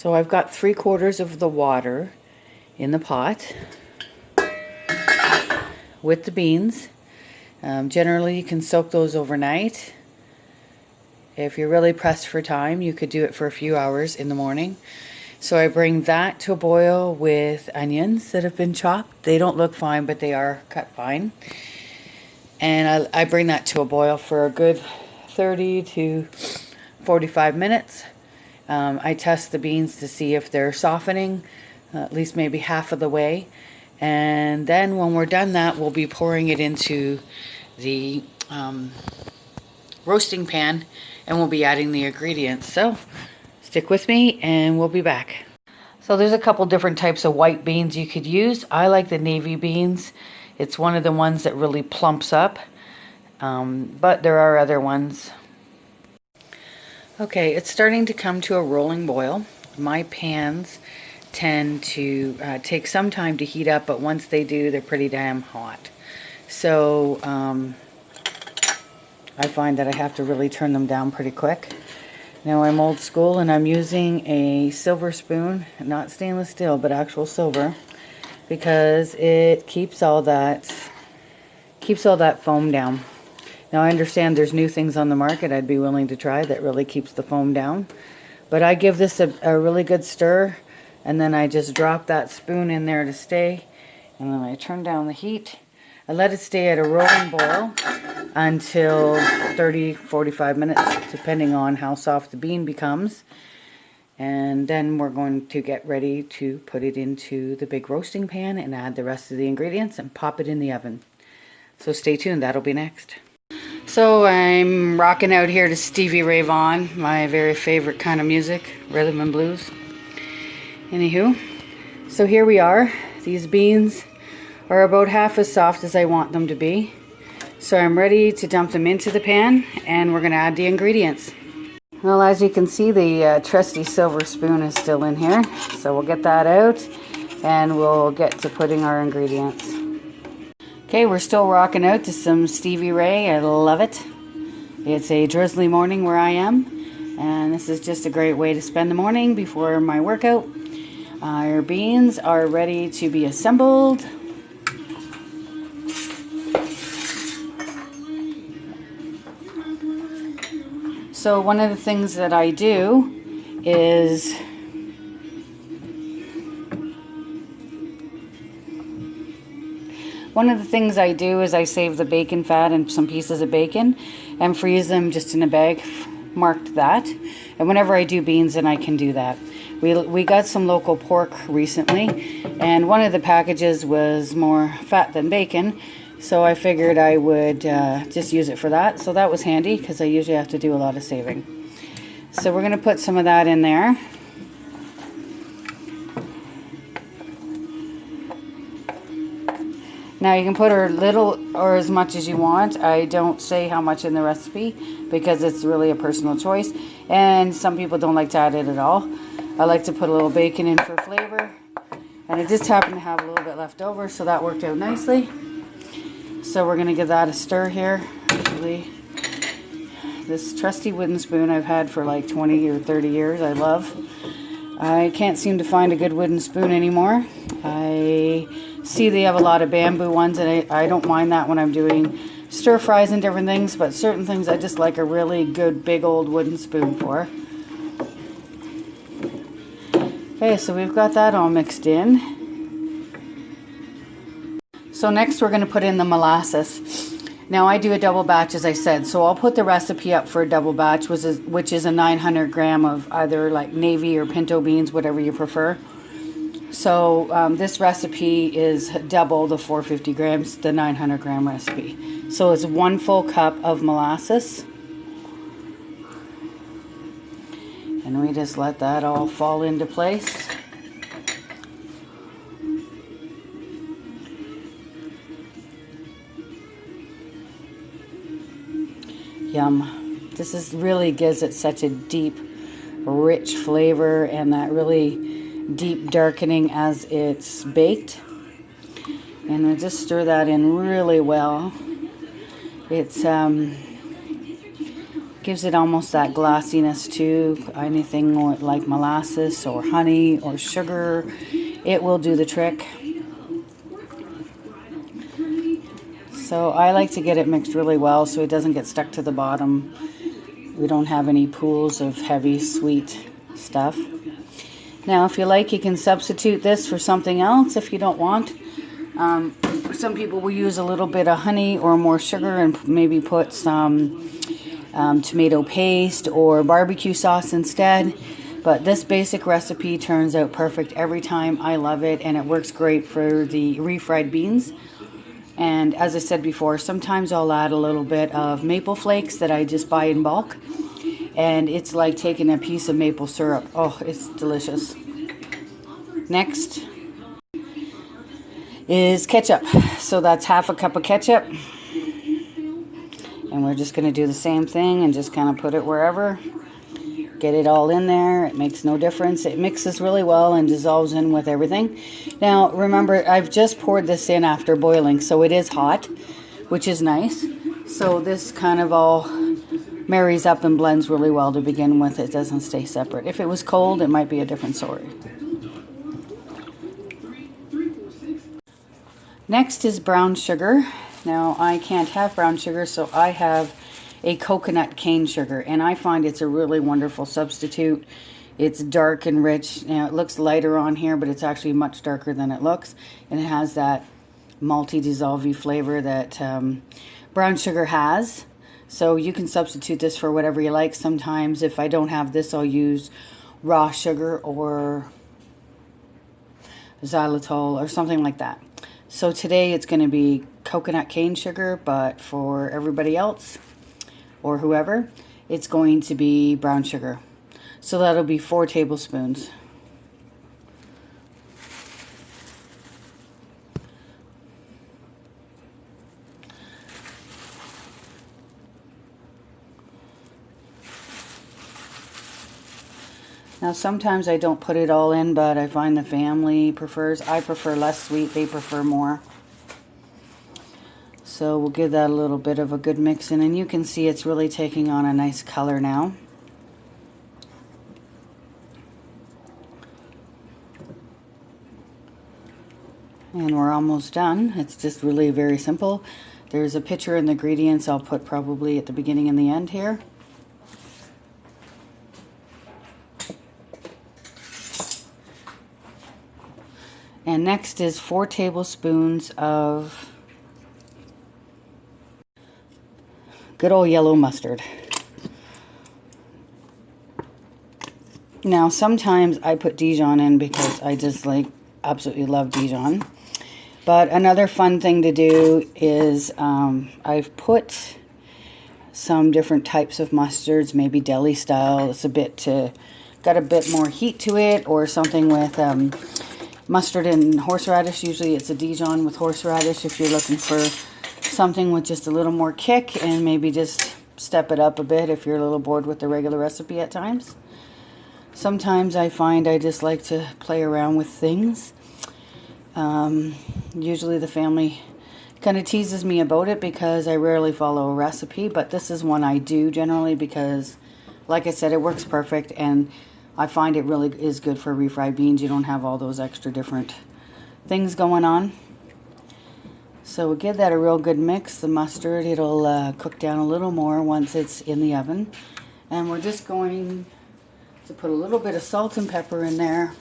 So I've got 3/4 of the water in the pot with the beans. Generally, you can soak those overnight. If you're really pressed for time, you could do it for a few hours in the morning. So I bring that to a boil with onions that have been chopped. They don't look fine, but they are cut fine. And I bring that to a boil for a good 30 to 45 minutes. I test the beans to see if they're softening, at least maybe half of the way. And then when we're done that, we'll be pouring it into the roasting pan, and we'll be adding the ingredients. So stick with me and we'll be back. So there's a couple different types of white beans you could use. I like the navy beans. It's one of the ones that really plumps up, but there are other ones. Okay, it's starting to come to a rolling boil. My pans tend to take some time to heat up, but once they do, they're pretty damn hot. So I find that I have to really turn them down pretty quick. Now I'm old school and I'm using a silver spoon, not stainless steel, but actual silver, because it keeps all that foam down. Now I understand there's new things on the market I'd be willing to try that really keeps the foam down. But I give this a really good stir, and then I just drop that spoon in there to stay, and then I turn down the heat. I let it stay at a rolling boil until 30-45 minutes, depending on how soft the bean becomes. And then we're going to get ready to put it into the big roasting pan and add the rest of the ingredients and pop it in the oven. So stay tuned, that'll be next. So I'm rocking out here to Stevie Ray Vaughan, my very favorite kind of music, rhythm and blues. Anywho, so here we are. These beans are about half as soft as I want them to be. So I'm ready to dump them into the pan, and we're going to add the ingredients. Well, as you can see, the trusty silver spoon is still in here. So we'll get that out, and we'll get to putting our ingredients. Okay, we're still rocking out to some Stevie Ray. I love it. It's a drizzly morning where I am, and this is just a great way to spend the morning before my workout. Our beans are ready to be assembled. So one of the things that I do is I save the bacon fat and some pieces of bacon and freeze them just in a bag marked that. And whenever I do beans, then I can do that. We got some local pork recently, and one of the packages was more fat than bacon, so I figured I would just use it for that. So that was handy because I usually have to do a lot of saving. So we're going to put some of that in there. Now you can put a little or as much as you want. I don't say how much in the recipe because it's really a personal choice, and some people don't like to add it at all. I like to put a little bacon in for flavor, and I just happened to have a little bit left over, so that worked out nicely. So we're going to give that a stir here. Actually, this trusty wooden spoon I've had for like 20 or 30 years, I love. I can't seem to find a good wooden spoon anymore. I see they have a lot of bamboo ones, and I don't mind that when I'm doing stir fries and different things, but certain things I just like a really good big old wooden spoon for. Okay, so we've got that all mixed in. So next we're going to put in the molasses. Now I do a double batch, as I said, so I'll put the recipe up for a double batch, which is a 900 gram of either like navy or pinto beans, whatever you prefer. So this recipe is double the 450 grams, the 900 gram recipe. So it's 1 full cup of molasses. And we just let that all fall into place. Yum. This really gives it such a deep, rich flavor, and that really deep darkening as it's baked. And I just stir that in really well. It's Gives it almost that glassiness too. Anything like molasses or honey or sugar, it will do the trick. So I like to get it mixed really well so it doesn't get stuck to the bottom. We don't have any pools of heavy sweet stuff. Now if you like, you can substitute this for something else if you don't want. Some people will use a little bit of honey or more sugar and maybe put some tomato paste or barbecue sauce instead. But this basic recipe turns out perfect every time. I love it, and it works great for the refried beans. And as I said before, sometimes I'll add a little bit of maple flakes that I just buy in bulk. And it's like taking a piece of maple syrup. Oh, it's delicious. Next is ketchup. So that's half a cup of ketchup. And we're just going to do the same thing and just kind of put it wherever. Get it all in there. It makes no difference. It mixes really well and dissolves in with everything. Now, remember, I've just poured this in after boiling, so it is hot, which is nice. So this kind of all marries up and blends really well to begin with. It doesn't stay separate. If it was cold, it might be a different story. Next is brown sugar. Now, I can't have brown sugar, so I have a coconut cane sugar, and I find it's a really wonderful substitute. It's dark and rich. Now, it looks lighter on here, but it's actually much darker than it looks, and it has that malty dissolvey flavor that brown sugar has. So you can substitute this for whatever you like. Sometimes if I don't have this, I'll use raw sugar or xylitol or something like that. So today it's going to be coconut cane sugar, but for everybody else or whoever, it's going to be brown sugar. So that'll be 4 tablespoons. Now sometimes I don't put it all in, but I find the family prefers. I prefer less sweet, they prefer more. So we'll give that a little bit of a good mix in, and you can see it's really taking on a nice color now. And we're almost done. It's just really very simple. There's a picture in the ingredients I'll put probably at the beginning and the end here. And next is 4 tablespoons of good old yellow mustard. Now sometimes I put Dijon in because I just absolutely love Dijon. But another fun thing to do is I've put some different types of mustards, maybe deli style. It's got a bit more heat to it, or something with mustard and horseradish. Usually it's a Dijon with horseradish if you're looking for something with just a little more kick, and maybe just step it up a bit if you're a little bored with the regular recipe at times. Sometimes I find I just like to play around with things. Usually the family kind of teases me about it because I rarely follow a recipe, but this is one I do generally because, like I said, it works perfect, and I find it really is good for refried beans. You don't have all those extra different things going on. So we'll give that a real good mix. The mustard, it'll cook down a little more once it's in the oven. And we're just going to put a little bit of salt and pepper in there.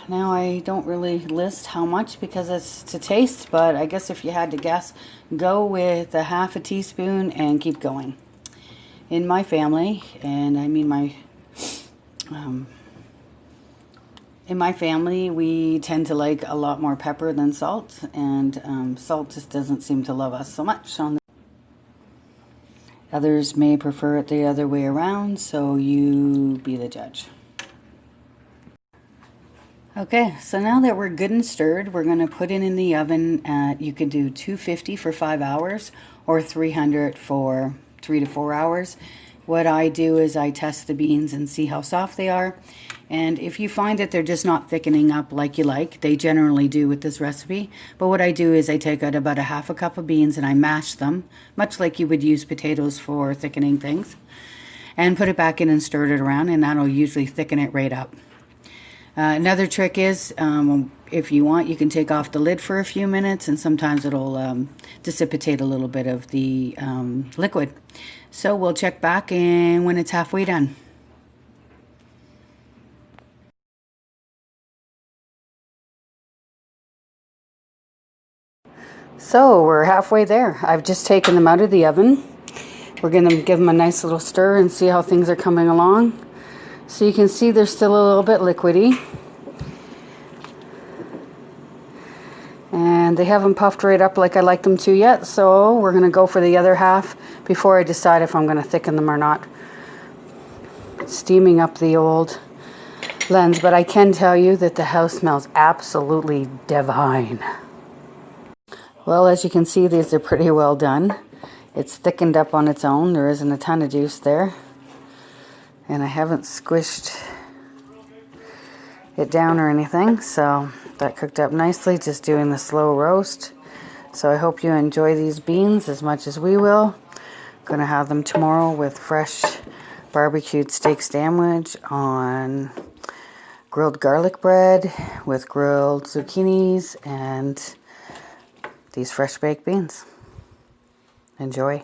Now I don't really list how much because it's to taste, but I guess if you had to guess, go with a half a teaspoon and keep going. In my family, and I mean in my family, we tend to like a lot more pepper than salt, and salt just doesn't seem to love us so much. Others may prefer it the other way around, so you be the judge. Okay, so now that we're good and stirred, we're going to put it in the oven at, you could do 250 for 5 hours or 300 for 3 to 4 hours. What I do is I test the beans and see how soft they are. And if you find that they're just not thickening up like you like, they generally do with this recipe. But what I do is I take out about a half a cup of beans and I mash them, much like you would use potatoes for thickening things, and put it back in and stir it around, and that'll usually thicken it right up. Another trick is, if you want, you can take off the lid for a few minutes, and sometimes it'll dissipate a little bit of the liquid. So we'll check back and when it's halfway done. So we're halfway there. I've just taken them out of the oven. We're going to give them a nice little stir and see how things are coming along. So you can see they're still a little bit liquidy. And they haven't puffed right up like I like them to yet, so we're going to go for the other half before I decide if I'm going to thicken them or not. Steaming up the old lens, but I can tell you that the house smells absolutely divine. Well, as you can see, these are pretty well done. It's thickened up on its own. There isn't a ton of juice there. And I haven't squished it down or anything, so that cooked up nicely, just doing the slow roast. So I hope you enjoy these beans as much as we will. Gonna have them tomorrow with fresh barbecued steak sandwich on grilled garlic bread with grilled zucchinis and these fresh baked beans. Enjoy.